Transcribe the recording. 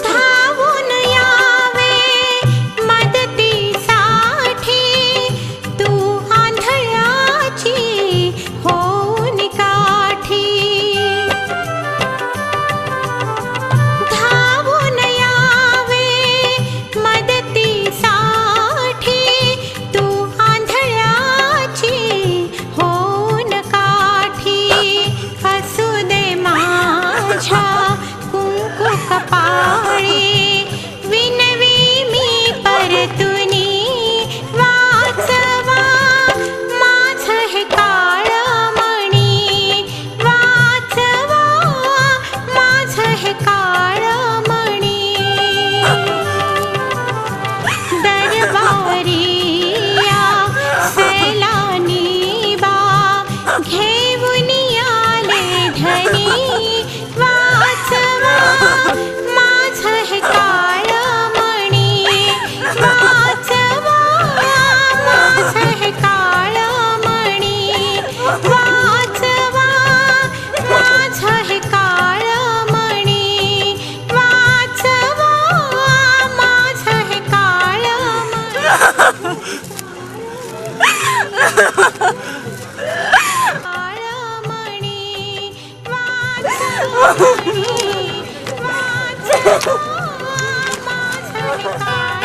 धावून यावे मदतीसाठी तू आंधळ्याची होऊन काठी. धावून यावे मदतीसाठी तू आंधळ्याची होऊन काठी. असू दे माझ्या कुंकू कपाळी विनवी मी परतुनी. वाचवा माझं हे काळमणी. वाचवा माझं हे काळमणी. दरबारी या सैलानी बा घेऊन आले धनी. वाचवा माझं हे काळमणी. वाचवा माझं हे काळमणी. वाचवा माझं हे काळमणी. वाचवा माझं हे काळमणी. वाचवा माझं हे काळमणी.